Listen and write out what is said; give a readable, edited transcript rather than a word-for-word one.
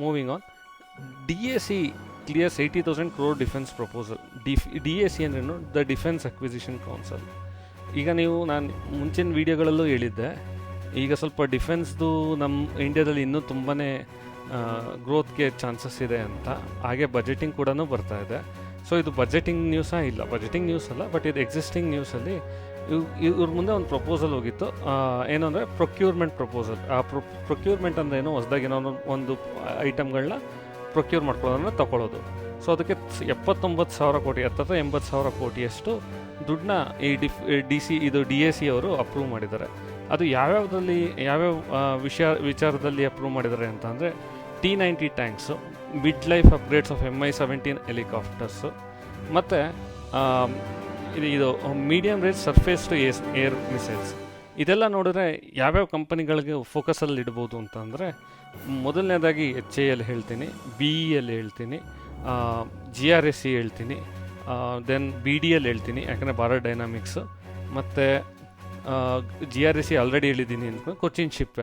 Moving on. DAC clears 80,000 crore defence proposal. DAC ಅಂದ್ರೇನು, the defence acquisition council. ಈಗ ನೀವು ನಾನು ಮುಂಚಿನ ವೀಡಿಯೋಗಳಲ್ಲೂ ಹೇಳಿದ್ದೆ, ಈಗ ಸ್ವಲ್ಪ ಡಿಫೆನ್ಸ್ದು ನಮ್ಮ ಇಂಡಿಯಾದಲ್ಲಿ ಇನ್ನೂ ತುಂಬಾ ಗ್ರೋತ್ಗೆ ಚಾನ್ಸಸ್ ಇದೆ ಅಂತ. ಹಾಗೆ ಬಜೆಟಿಂಗ್ ಕೂಡ ಬರ್ತಾ ಇದೆ. ಸೊ ಇದು ಬಜೆಟಿಂಗ್ ನ್ಯೂಸಾ? ಇಲ್ಲ, ಬಜೆಟಿಂಗ್ ನ್ಯೂಸ್ ಅಲ್ಲ, ಬಟ್ ಇದು ಎಕ್ಸಿಸ್ಟಿಂಗ್ ನ್ಯೂಸಲ್ಲಿ ಇವ್ರ ಮುಂದೆ ಒಂದು ಪ್ರಪೋಸಲ್ ಹೋಗಿತ್ತು. ಏನು ಅಂದರೆ ಪ್ರೊಕ್ಯೂರ್ಮೆಂಟ್ ಪ್ರಪೋಸಲ್. ಆ ಪ್ರೊಕ್ಯೂರ್ಮೆಂಟ್ ಅಂದರೆ ಏನು, ಹೊಸದಾಗಿ ಏನೋ ಒಂದು ಐಟಮ್ಗಳನ್ನ ಪ್ರೊಕ್ಯೂರ್ ಮಾಡ್ಕೊಳ್ಳೋದನ್ನ ತಗೊಳ್ಳೋದು. ಸೊ ಅದಕ್ಕೆ 79,000 ಕೋಟಿ, 80,000 ಕೋಟಿಯಷ್ಟು ದುಡ್ಡನ್ನ ಈ DAC ಅವರು ಅಪ್ರೂವ್ ಮಾಡಿದ್ದಾರೆ. ಅದು ಯಾವ್ಯಾವ ವಿಚಾರದಲ್ಲಿ ಅಪ್ರೂವ್ ಮಾಡಿದ್ದಾರೆ ಅಂತ ಅಂದರೆ, T-90 tanks, mid life upgrades of MI-17 helicopters, ಮತ್ತು ಇದು medium range surface to air missiles. ಇದೆಲ್ಲ ನೋಡಿದ್ರೆ ಯಾವ್ಯಾವ ಕಂಪನಿಗಳಿಗೆ ಫೋಕಸಲ್ಲಿ ಇಡ್ಬೋದು ಅಂತಂದರೆ, ಮೊದಲನೇದಾಗಿ HAL ಹೇಳ್ತೀನಿ, BEL ಹೇಳ್ತೀನಿ, GRSC ಹೇಳ್ತೀನಿ, ದೆನ್ BDL ಹೇಳ್ತೀನಿ, ಯಾಕಂದರೆ ಭಾರತ್ ಡೈನಾಮಿಕ್ಸು, ಮತ್ತು GRSC ಆಲ್ರೆಡಿ ಹೇಳಿದ್ದೀನಿ ಅಂದ್ಕೊಂಡು ಕೊಚ್ಚಿನ್ ಶಿಪ್